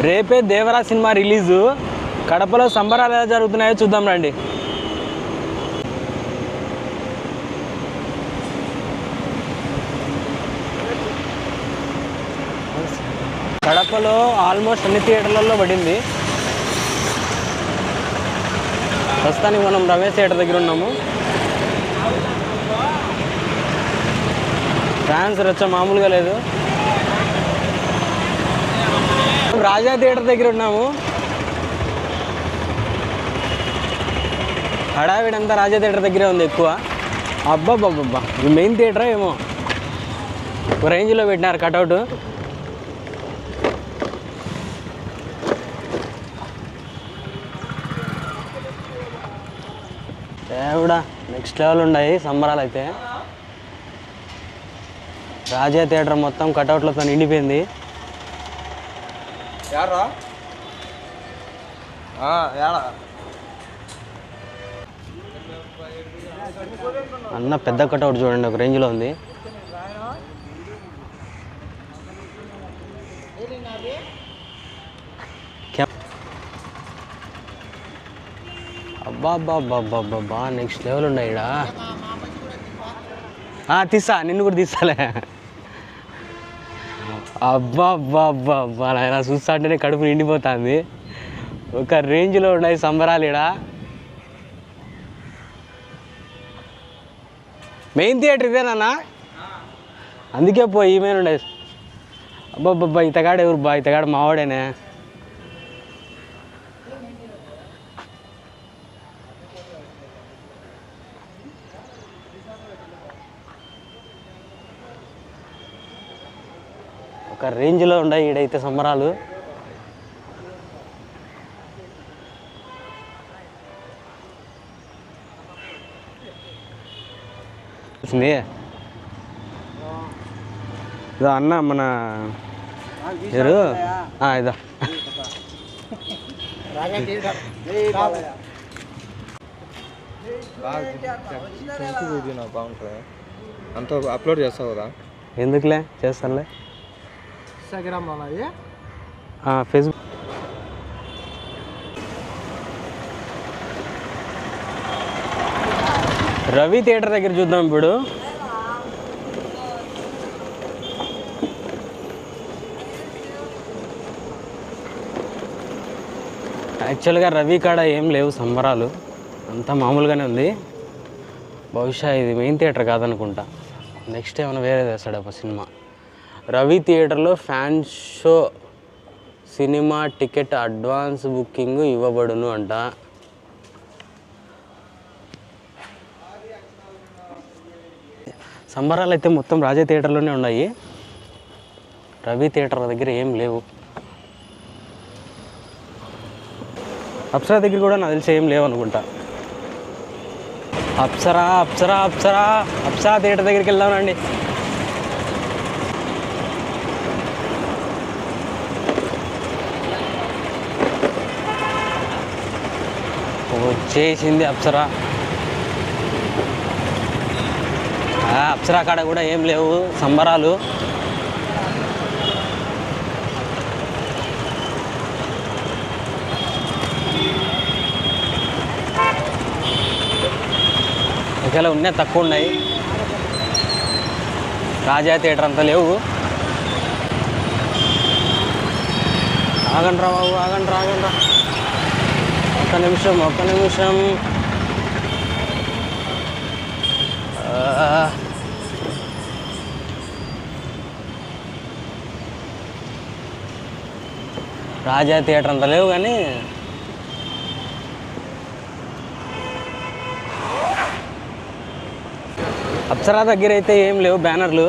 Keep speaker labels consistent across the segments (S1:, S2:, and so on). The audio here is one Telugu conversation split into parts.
S1: రేపే దేవరా సినిమా రిలీజు. కడపలో సంబరాలు ఎలా జరుగుతున్నాయో చూద్దాం రండి. కడపలో ఆల్మోస్ట్ అన్ని థియేటర్లలో పడింది. ప్రస్తుతానికి మనం రమేష్ థియేటర్ దగ్గర ఉన్నాము. ఫ్యాన్స్ రచ్చ మామూలుగా లేదు. రాజా థియేటర్ దగ్గర ఉన్నాము. హడావిడంతా రాజా థియేటర్ దగ్గరే ఉంది ఎక్కువ. అబ్బాబ్బబ్బా, ఇది మెయిన్ థియేటరా ఏమో, ఒక రేంజ్లో పెట్టినారు కటౌట్. దేవుడా, నెక్స్ట్ లెవెల్ ఉన్నాయి సంబరాలు అయితే. రాజా థియేటర్ మొత్తం కటౌట్లతో నిండిపోయింది. అన్న పెద్ద కటౌట్ చూడండి, ఒక రేంజ్లో ఉంది. అబ్బాబ్బాబ్బాబ్బా, నెక్స్ట్ లెవెల్ ఉన్నాయి ఇక్కడ. తీసా, నిన్ను కూడా తీసాలే. అబ్బాబ్బాబ్బా, నాయన చూస్తా అంటేనే కడుపు నిండిపోతుంది. ఒక రేంజ్లో ఉన్నాయి సంబరాలు ఇక్కడ. మెయిన్ థియేటర్ ఇదేనా? అందుకే పోయి ఈమె ఉండే. అబ్బాబ్బా, ఇతగాడు ఎవరు బా? ఇతగాడు మావాడేనే. ఒక రేంజ్లో ఉన్నాయి ఈడైతే సంబరాలు. ఇదో అన్న మన పేరు ఇదో
S2: బాగుంటుంది. అంత అప్లోడ్ చేస్తావు కదా?
S1: ఎందుకులే, చేస్తానులే.
S2: Instagram
S1: Facebook. రవి థియేటర్ దగ్గర చూద్దాం ఇప్పుడు. యాక్చువల్గా రవి కాడ ఏం లేవు సంబరాలు, అంతా మామూలుగానే ఉంది. బహుశా ఇది మెయిన్ థియేటర్ కాదనుకుంటా. నెక్స్ట్ ఏమైనా వేరే చేస్తాడు ఒక సినిమా. రవి థియేటర్లో fan show cinema ticket advance booking ఇవ్వబడును అంట. సంబరాలు అయితే మొత్తం రాజా థియేటర్లోనే ఉన్నాయి. రవి థియేటర్ దగ్గర ఏం లేవు. అప్సరా దగ్గర కూడా నాకు తెలిసి ఏం లేవు అనుకుంటా. అప్సరా అప్సరా అప్సరా అప్సరా థియేటర్ దగ్గరికి వెళ్దామండి. వచ్చేసింది అప్సరా. అప్సరా కాడ కూడా ఏం లేవు సంబరాలు. ఒకవేళ ఉన్నాయి, తక్కువ ఉన్నాయి. రాజా థియేటర్ అంతా లేవు. ఆగండ్రా బాబు, ఆగండ్రా ఆగండ్రా, ఒక్క నిమిషం ఒక్క నిమిషం. రాజా థియేటర్ అంతా లేవు కానీ అప్సరా దగ్గర అయితే ఏం లేవు బ్యానర్లు.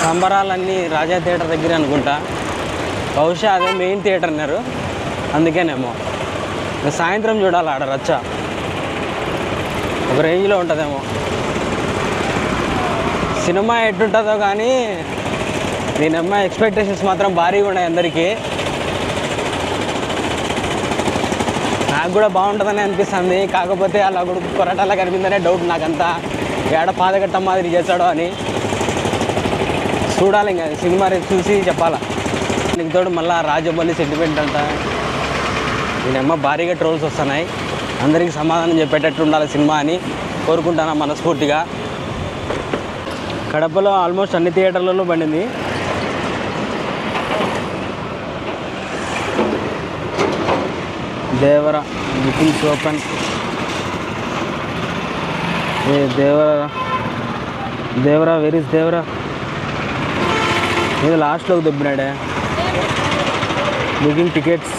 S1: సంబరాలన్నీ రాజా థియేటర్ దగ్గర అనుకుంటా. బహుశా అదే మెయిన్ థియేటర్ అన్నారు, అందుకేనేమో. సాయంత్రం చూడాలి ఆడ రచ్చ, ఒక రేంజ్లో ఉంటుందేమో. సినిమా ఎట్టుంటుందో కానీ దీని అమ్మాయి ఎక్స్పెక్టేషన్స్ మాత్రం భారీగా ఉన్నాయి అందరికీ. నాకు కూడా బాగుంటుందని అనిపిస్తుంది. కాకపోతే అలా కొడుకు కొరటాలా కనిపిందనే డౌట్ నాకంతా. ఏడ పాదగట్టం మాదిరి చేస్తాడో అని చూడాలి. ఇంకా సినిమా రేపు చూసి చెప్పాలా. దానికి తోడు మళ్ళీ రాజమౌళి సెంటిమెంట్ అంట. దీనమ్మ భారీగా ట్రోల్స్ వస్తున్నాయి. అందరికీ సమాధానం చెప్పేటట్టు ఉండాలి సినిమా అని కోరుకుంటాను మనస్ఫూర్తిగా. కడపలో ఆల్మోస్ట్ అన్ని థియేటర్లలో పడింది. Devara bookings open. ఏ దేవరా వెర్ ఇస్ దేవరా? ఇది లాస్ట్లోకి దొబ్బినాడే. Booking tickets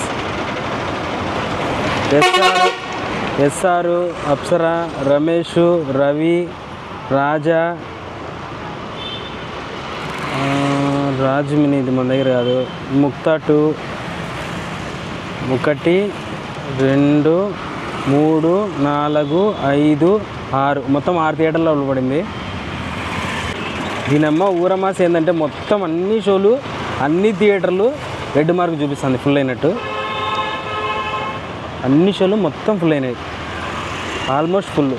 S1: SR, Apsara, Ramesh, Ravi, Raja, రాజమిని, ఇది మన దగ్గర కాదు. ముక్తా 2, 1, 2, 3, 4, 5, 6 మొత్తం 6 థియేటర్లో పడింది. దీనమ్మ ఊరమాస ఏంటంటే మొత్తం అన్ని షోలు అన్ని థియేటర్లు రెడ్ మార్క్ చూపిస్తుంది ఫుల్ అయినట్టు. అన్ని షోలు మొత్తం ఫుల్ అయినాయి, ఆల్మోస్ట్ ఫుల్.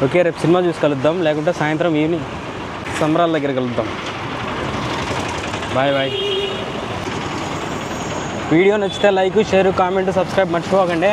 S1: ఓకే, రేపు సినిమా చూసి కలుద్దాం, లేకుంటే సాయంత్రం ఈవినింగ్ సంబరాల దగ్గర కలుద్దాం. Bye bye. వీడియో నచ్చితే లైక్, షేర్, కామెంట్, సబ్స్క్రైబ్ మర్చిపోకండి.